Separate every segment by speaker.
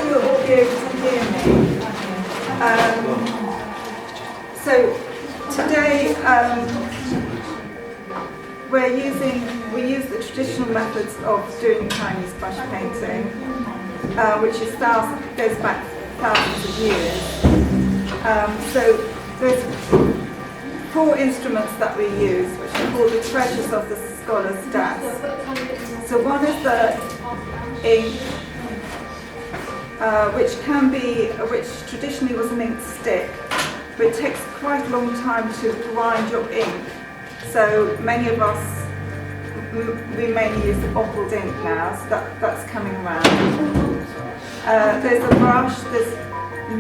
Speaker 1: you'll all be able to hear me. So today we use the traditional methods of doing Chinese brush painting, which goes back thousands of years. So there's 4 instruments that we use, which are called the treasures of the scholar's desk. So one is the ink, which traditionally was an ink stick, but it takes quite a long time to grind your ink. So many of us, we mainly use the bottled ink now, so that's coming around. There's a brush, there's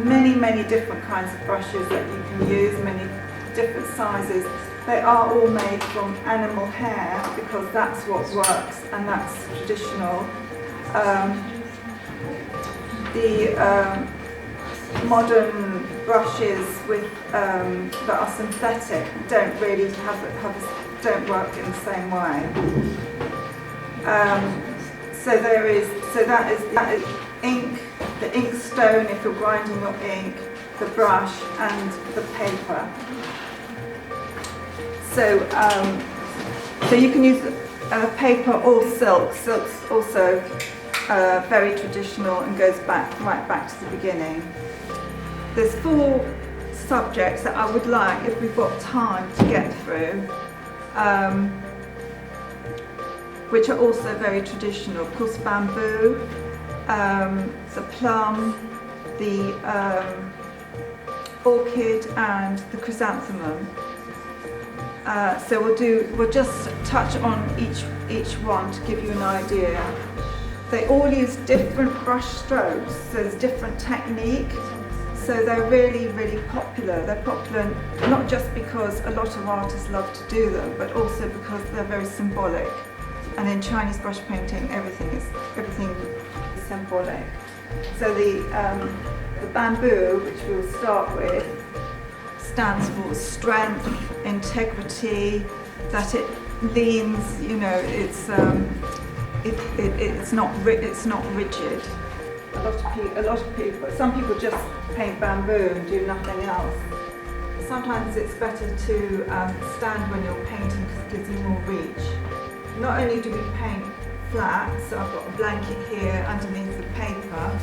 Speaker 1: many different kinds of brushes that you can use, many different sizes. They are all made from animal hair because that's what works and that's traditional. The modern brushes that are synthetic don't really don't work in the same way. So that is ink, the ink stone if you're grinding your ink, the brush and the paper. So you can use paper or silk. Silk's also very traditional and goes right back to the beginning. There's 4 subjects that I would like, if we've got time, to get through, which are also very traditional. Of course, bamboo, the plum, the orchid, and the chrysanthemum. So we'll just touch on each one to give you an idea. They all use different brush strokes, so there's different technique. So they're really popular. They're popular not just because a lot of artists love to do them, but also because they're very symbolic. And in Chinese brush painting, everything is symbolic. So the bamboo, which we'll start with, stands for strength, integrity, that it leans, it's not rigid. A lot of people, some people just paint bamboo and do nothing else. Sometimes it's better to stand when you're painting because it gives you more reach. Not only do we paint flat, so I've got a blanket here underneath the paper,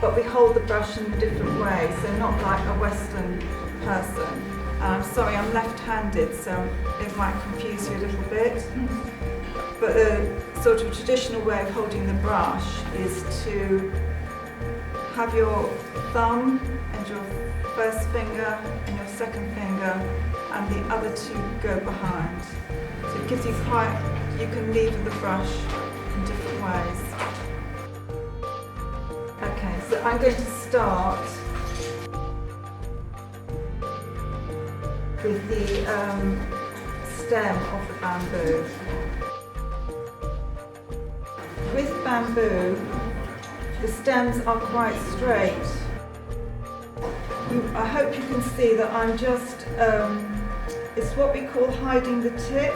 Speaker 1: but we hold the brush in a different way, so not like a Western person. I'm sorry, I'm left-handed, so it might confuse you a little bit. But the sort of traditional way of holding the brush is to have your thumb and your first finger and your second finger and the other 2 go behind. So it gives you you can lever the brush in different ways. Okay, so I'm going to start with the stem of the bamboo. With bamboo, the stems are quite straight. I hope you can see that I'm just, it's what we call hiding the tip.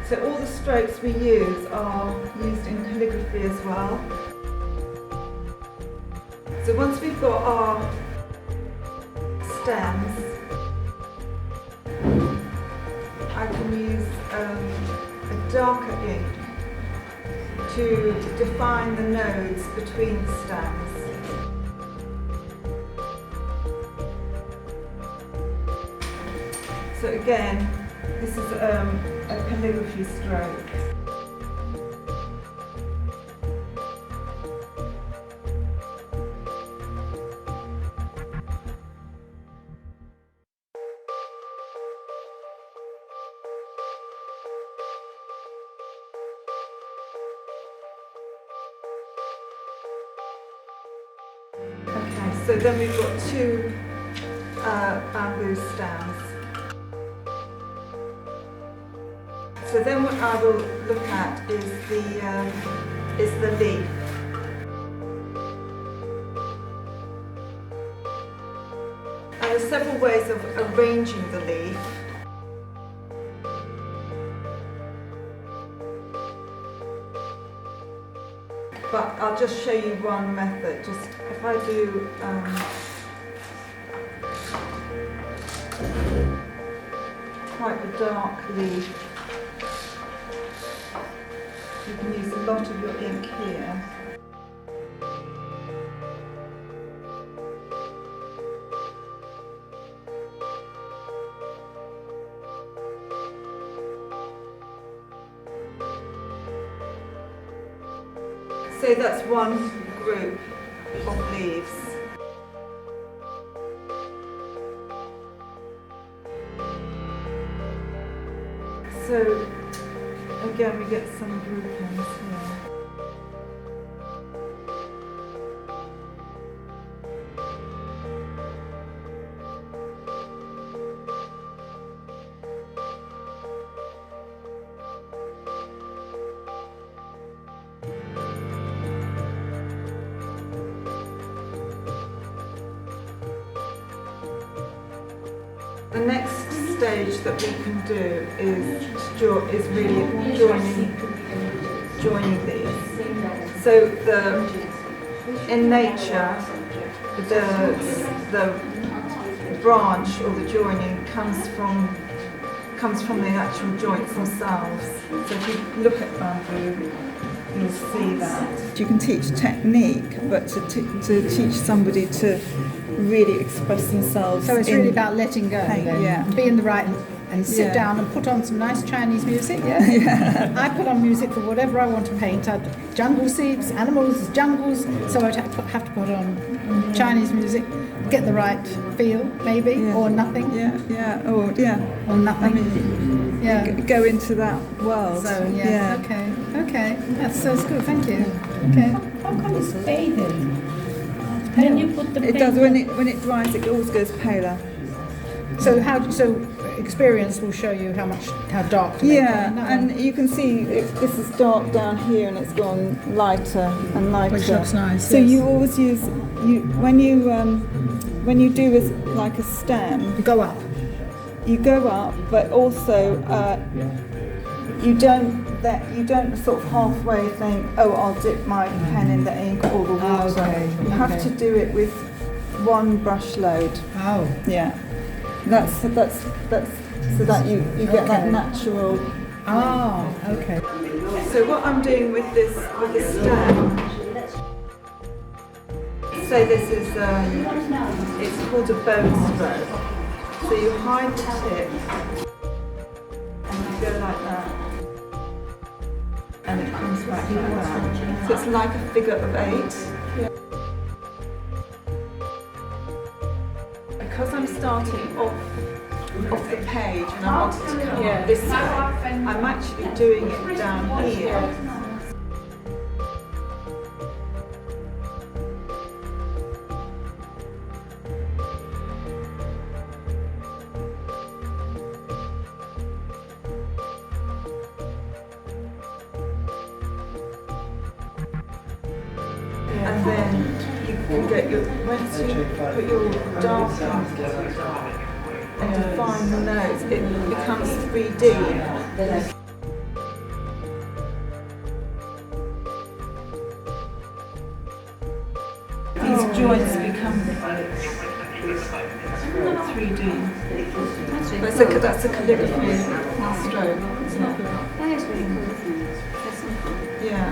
Speaker 1: So all the strokes we use are used in calligraphy as well. So once we've got our stems, I can use a darker ink to define the nodes between the stems. So again, this is a calligraphy stroke. Okay, so then we've got 2 bamboo stems. So then what I will look at is the leaf. And there's several ways of arranging the leaf. But I'll just show you one method. Just if I do quite a dark leaf, you can use a lot of your ink here. So that's one group of leaves. So again, we get some groupings here. The next stage that we can do is really joining these. So in nature, the branch or the joining comes from the actual joints themselves. So if you look at bamboo, you'll see that. You can teach technique, but to teach somebody to really express themselves.
Speaker 2: So it's really about letting go,
Speaker 1: paint,
Speaker 2: then.
Speaker 1: Yeah.
Speaker 2: Be in the right and sit
Speaker 1: Yeah.
Speaker 2: down and put on some nice Chinese music. Yeah.
Speaker 1: Yeah.
Speaker 2: I put on music for whatever I want to paint. Jungle scenes, animals, jungles. So I'd have to put on Chinese music, get the right feel, maybe,
Speaker 1: Yeah.
Speaker 2: or nothing.
Speaker 1: Yeah, yeah, or
Speaker 2: nothing.
Speaker 1: I mean,
Speaker 2: Yeah.
Speaker 1: go into that world.
Speaker 2: So yes, okay. That's good. Thank you. Okay.
Speaker 3: How come it's faded? Then you put the
Speaker 1: It does when it dries. It always goes paler.
Speaker 2: So experience will show you how dark to make it.
Speaker 1: Yeah, and you can see this is dark down here, and it's gone lighter and lighter.
Speaker 2: Which looks nice.
Speaker 1: So
Speaker 2: yes.
Speaker 1: you always use when you do like a stem.
Speaker 2: You go up.
Speaker 1: You go up, but also you don't sort of halfway think, oh, I'll dip my pen in the ink or the water.
Speaker 2: Okay,
Speaker 1: You have to do it with one brush load.
Speaker 2: Oh.
Speaker 1: Yeah, that's so that you get that
Speaker 2: Okay.
Speaker 1: natural.
Speaker 2: Oh, okay.
Speaker 1: So what I'm doing with the stem. So this is it's called a bone stroke. So you hide the tip and you go like that. And it comes back like that. So it's like a figure of 8. Because I'm starting off the page and I want it to come up this way, I'm actually doing it down here. And then you get once you put your dark ink and define the nose, it becomes 3D. These joints become 3D. That's a calligraphy stroke.
Speaker 3: That is really cool.
Speaker 1: Yeah.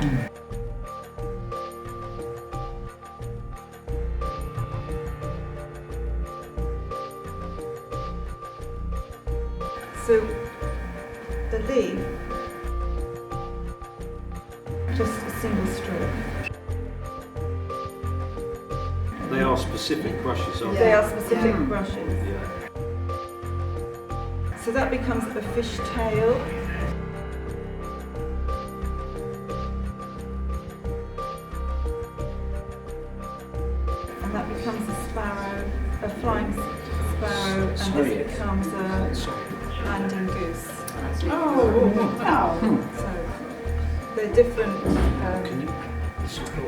Speaker 1: So the leaf, just a single stroke.
Speaker 4: They are specific brushes, aren't
Speaker 1: They are specific brushes.
Speaker 4: they? Yeah.
Speaker 1: So that becomes a fish tail. And that becomes a sparrow, a flying sparrow, and this becomes a landing goose.
Speaker 3: Oh, wow.
Speaker 1: So they're different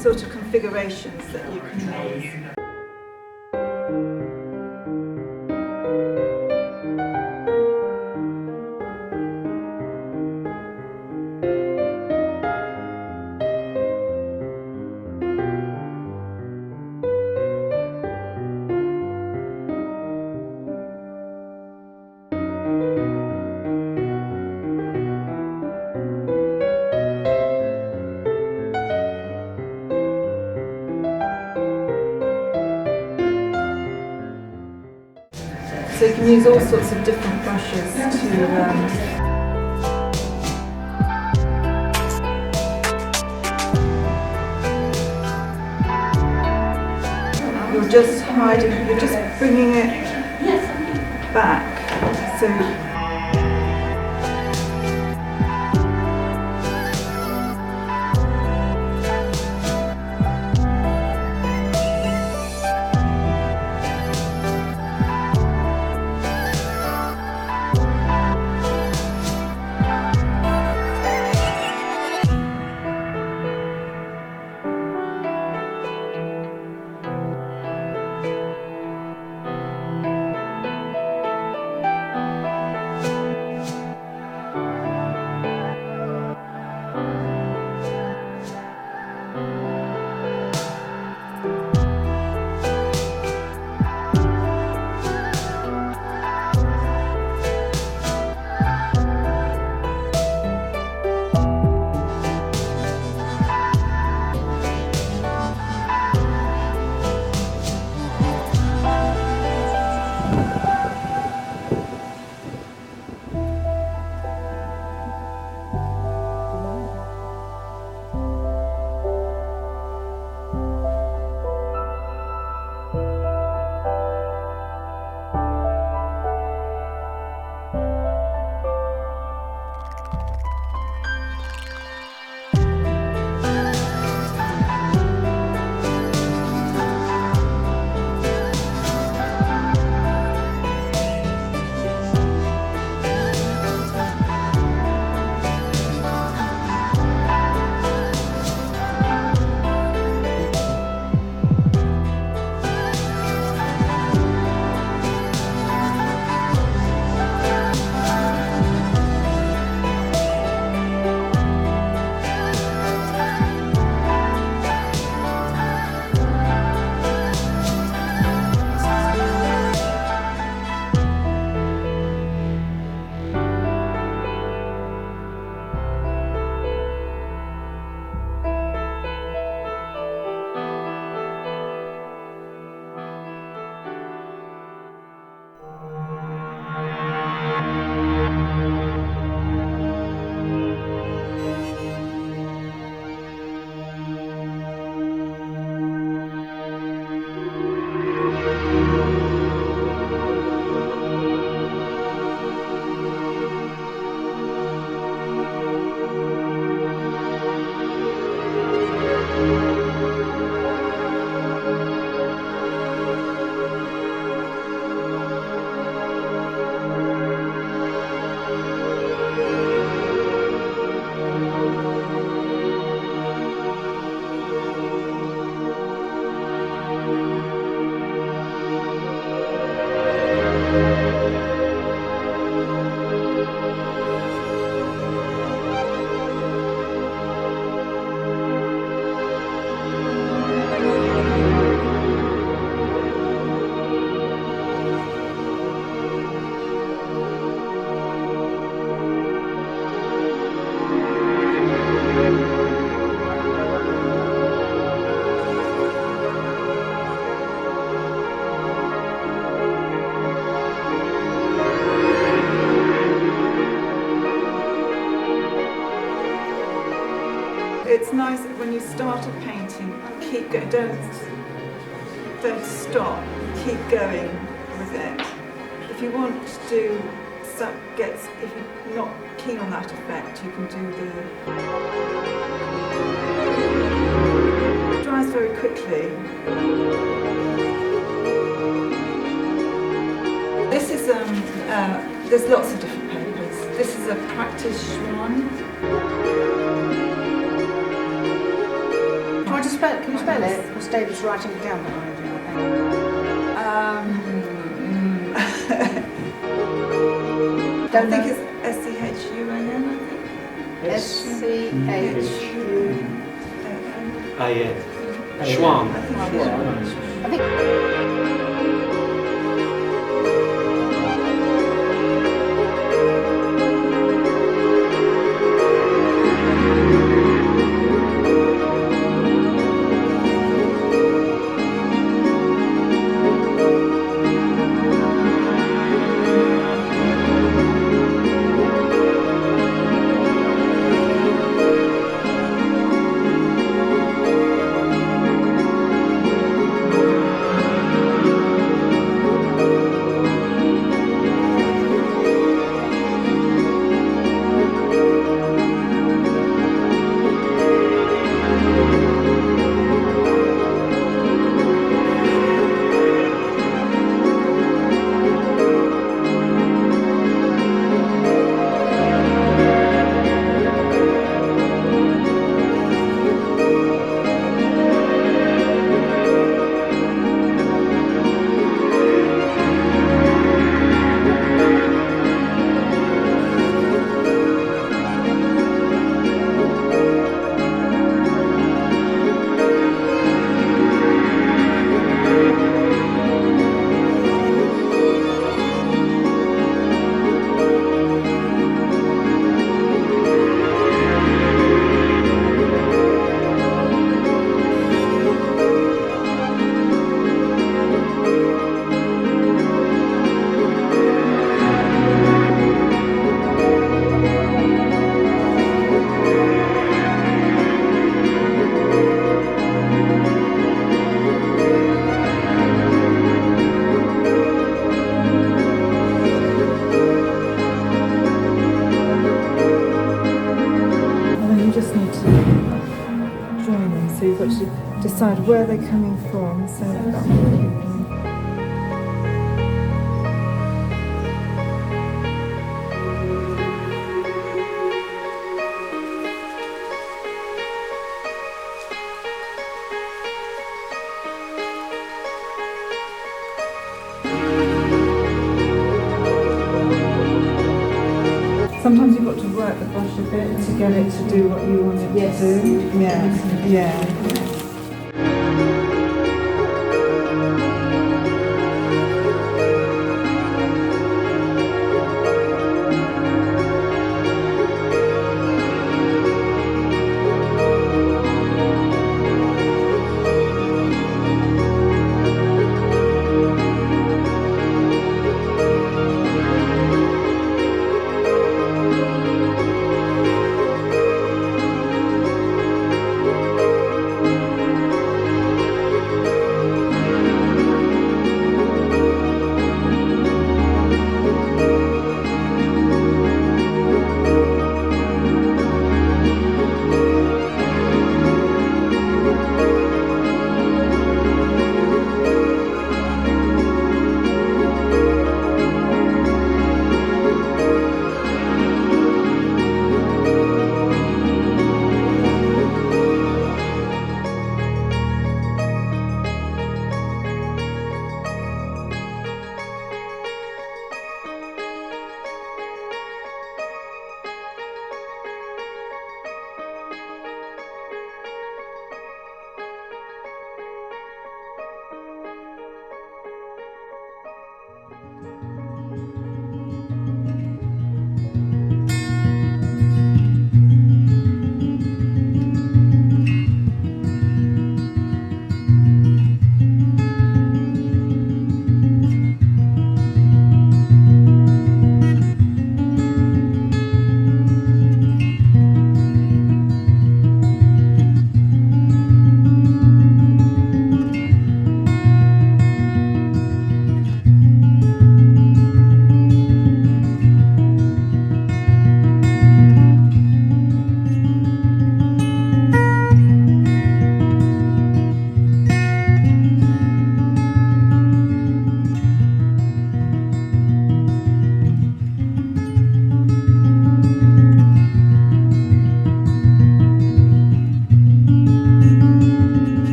Speaker 1: sort of configurations that you can use. So you can use all sorts of different brushes to you're just hiding, you're just bringing it back. So it's nice when you start a painting, keep going, don't stop, keep going with it. If you want to do if you're not keen on that effect, you can do it dries very quickly. This is there's lots of different papers. This is a practice one.
Speaker 2: Can you spell it? Because David's writing it down behind you, I think.
Speaker 1: I think it's S-C-H-U-A-N, I think.
Speaker 2: S-C-H-U-A-N.
Speaker 4: Schwan.
Speaker 1: I think it is.
Speaker 2: I think
Speaker 1: just need to join them. So you've got to decide where they're coming from. So sometimes you've got to work the brush a bit to get it to do what you want it to do. Yeah.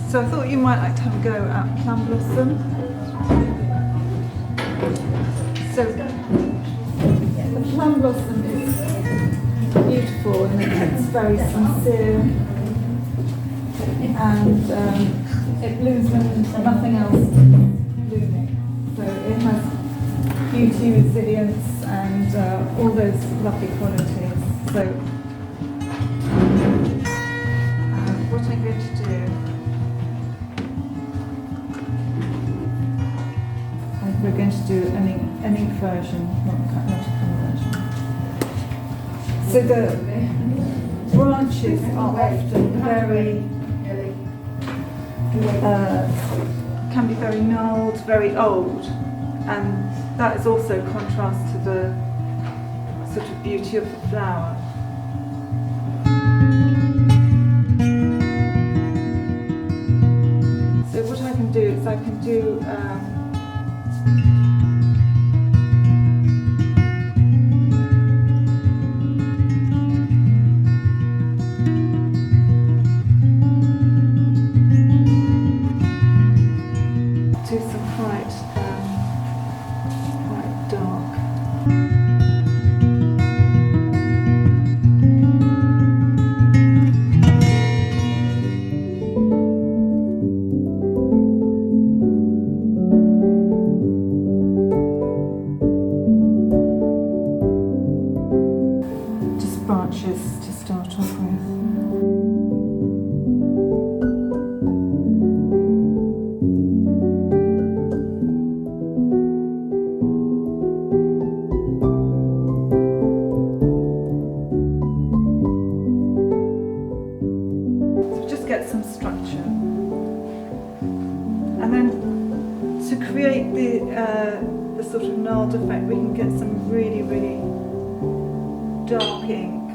Speaker 1: So I thought you might like to have a go at Plum Blossom. So the Plum Blossom is beautiful and it's very sincere, and it blooms when nothing else is blooming. So it has beauty, resilience, and all those lovely qualities. So what I'm going to do, we're going to do an ink version, not a colour version. So the branches are often can be very gnarled, very old, and that is also contrast to the sort of beauty of the flower. So what I can do is I can do some quite dark. Just branches to start off with. the sort of nod effect, we can get some really, really dark ink.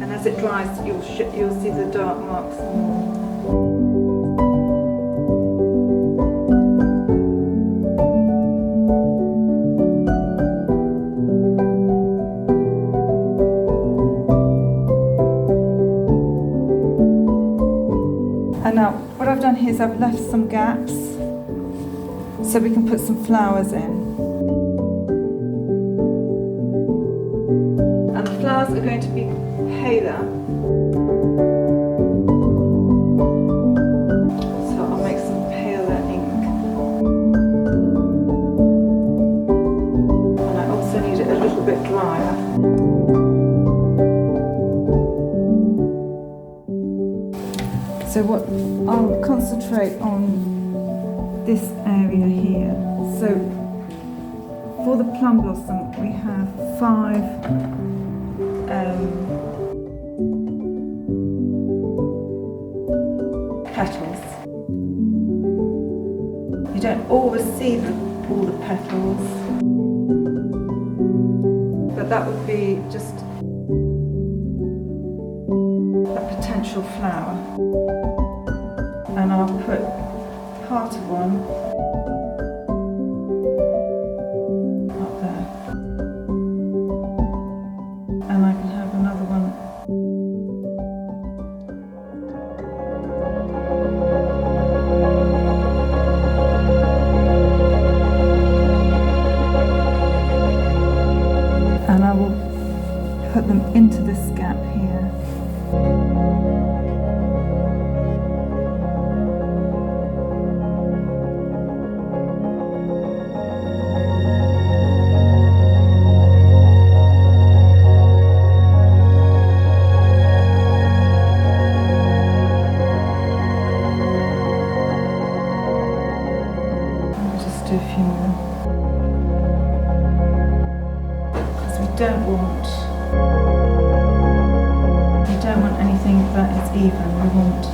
Speaker 1: And as it dries, you'll see the dark marks more. And now, what I've done here is I've left some gaps so we can put some flowers in. And the flowers are going to be paler. So I'll make some paler ink. And I also need it a little bit drier. So what I'll concentrate on this area here. So for the plum blossom we have 5 petals. You don't always see all the petals, but that would be just a potential flower. And I'll put part of one up there, and I can have another one and I will put them into this gap here. Do a few more, because we don't want anything that is even. We want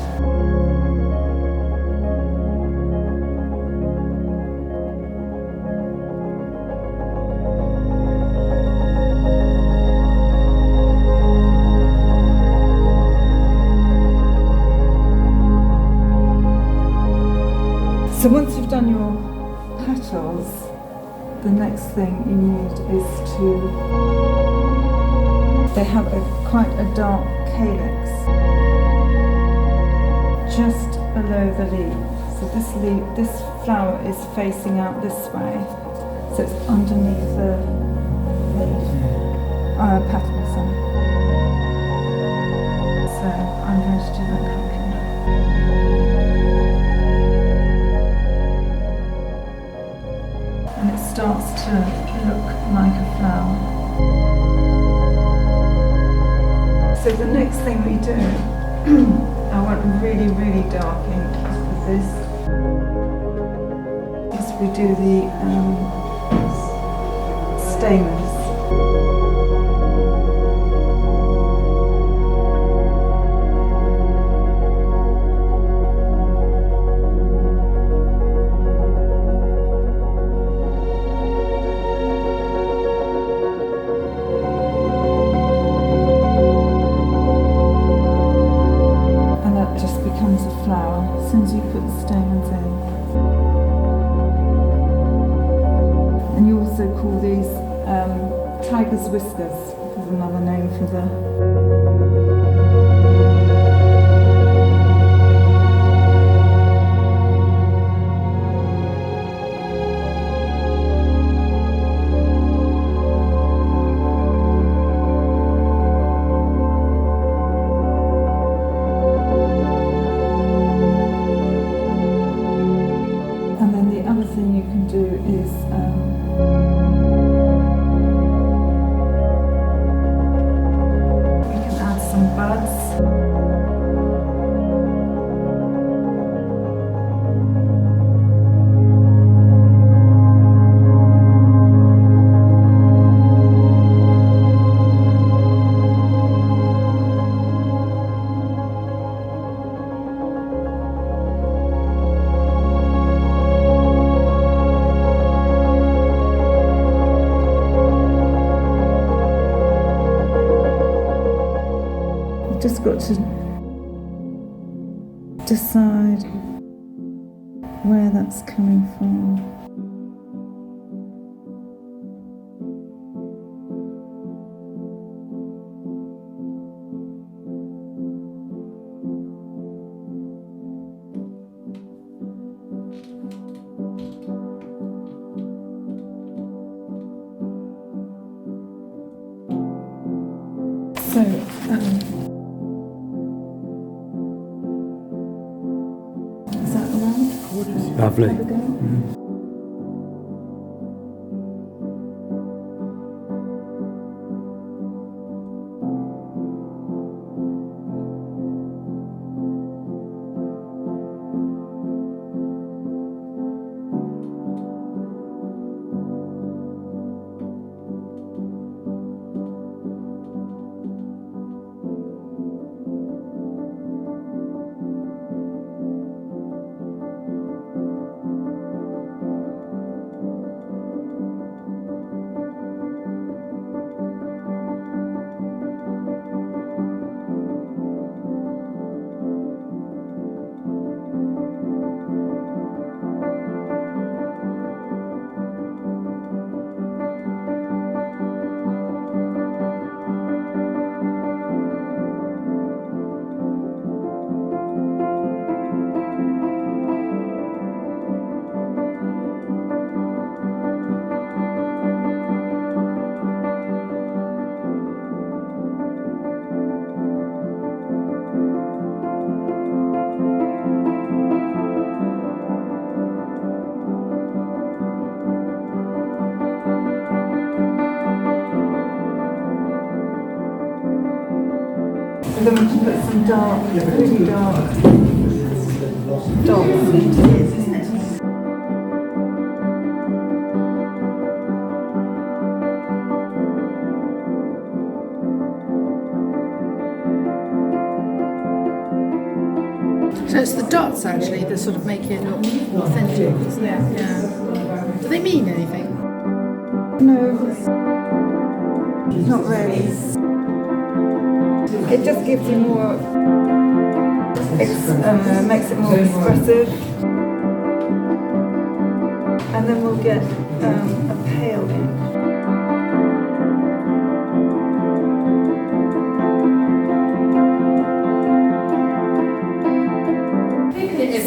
Speaker 1: so once you've done your petals, the next thing you need is they have quite a dark calyx just below the leaf. So this flower is facing out this way, so it's underneath the leaf, petal, sorry. So I'm going to do that quickly. And it starts to look like a flower. So the next thing we do, I want really, really dark ink with this, is we do the stamens. Becomes a flower as soon as you put the stamens in. And you also call these tiger's whiskers, which is another name for the thing you can do is you can add some buds. Just got to decide where that's coming from. So, is that allowed?
Speaker 4: Lovely.
Speaker 1: Have a go? And then we can put some dark, really dark dots into it.
Speaker 2: So it's the dots actually that sort of make it look authentic, isn't it? Yeah. Do they mean anything?
Speaker 1: No, not really. It just gives you more, makes it more expressive. And then we'll get a pale ink.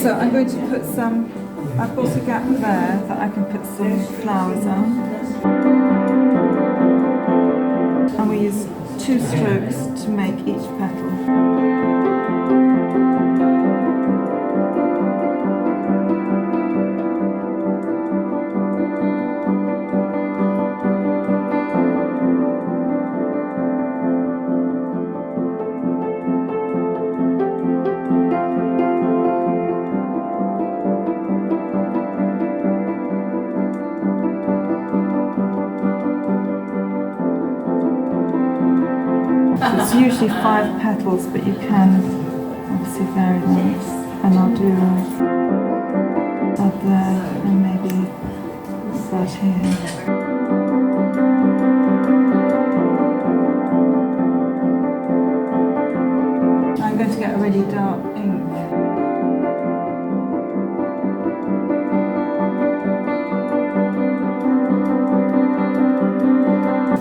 Speaker 1: So I'm going to put some, I've got a gap there that I can put some flowers on. And we use 2 strokes to make each petal. It's usually 5 petals, but you can obviously vary them. And I'll do that there and maybe that here. I'm going to get a really dark ink.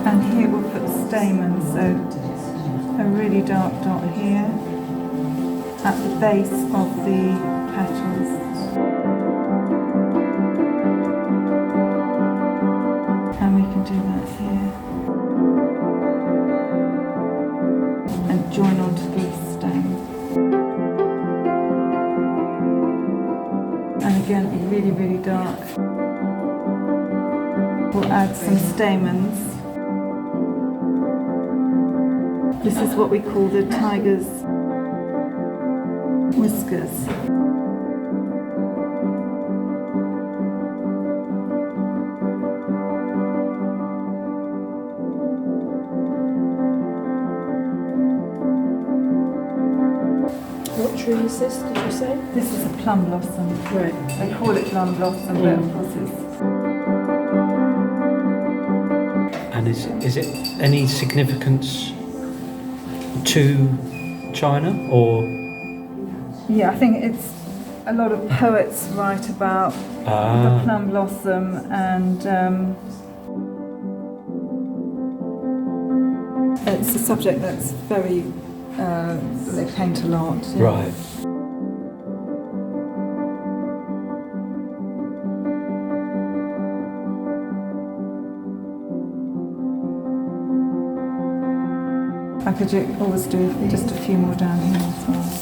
Speaker 1: And here we'll put stamens, so a really dark dot here at the base of the petals. And we can do that here. And join onto the stem. And again, really, really dark. We'll add some stamens. This is what we call the tiger's whiskers.
Speaker 3: What tree is this, did you say?
Speaker 1: This is a plum blossom.
Speaker 3: Right.
Speaker 1: They call it plum blossom, but of course it's...
Speaker 4: And is it any significance to China, or
Speaker 1: Yeah, I think it's a lot of poets write about the plum blossom, and it's a subject that's very, they paint a lot. Yeah.
Speaker 4: right?
Speaker 1: I could always do just a few more down here as well.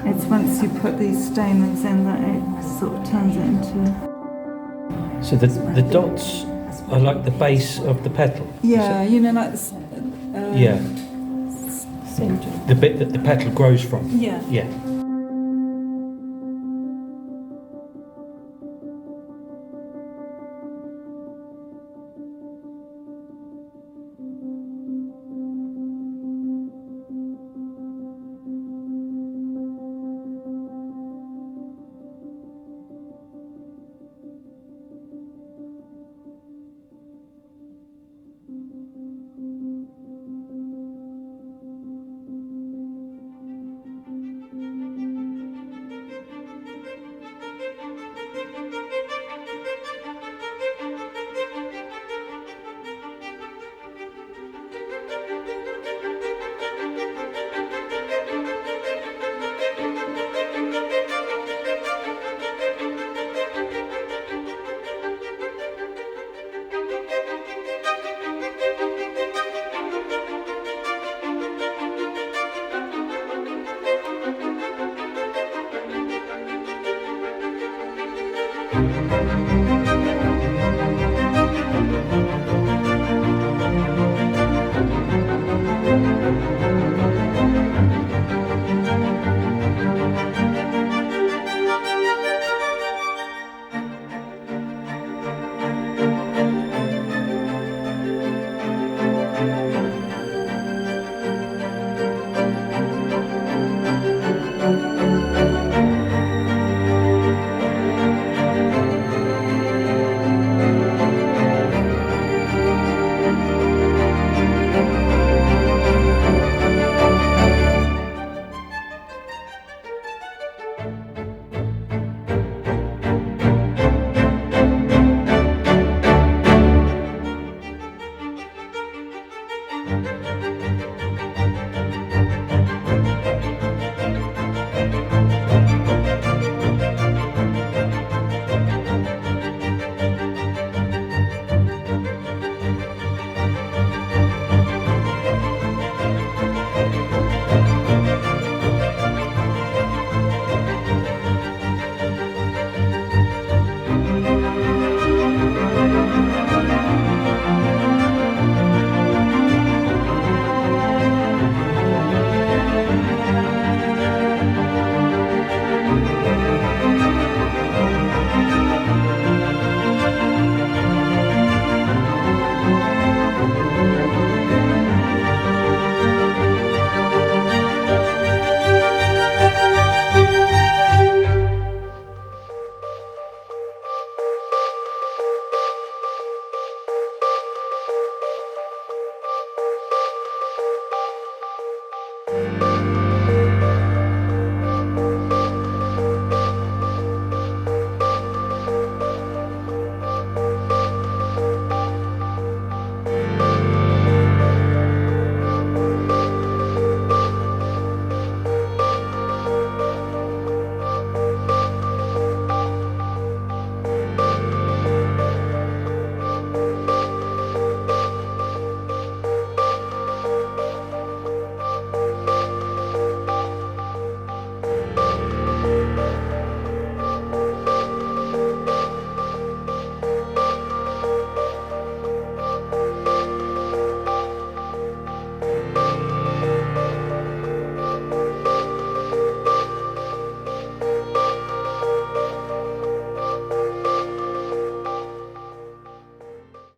Speaker 1: It's once you put these stamens in that it sort of turns it into...
Speaker 4: So the dots are like the base of the petal.
Speaker 1: Yeah, you know, like...
Speaker 4: Yeah. The bit that the petal grows from.
Speaker 1: Yeah.
Speaker 4: Yeah.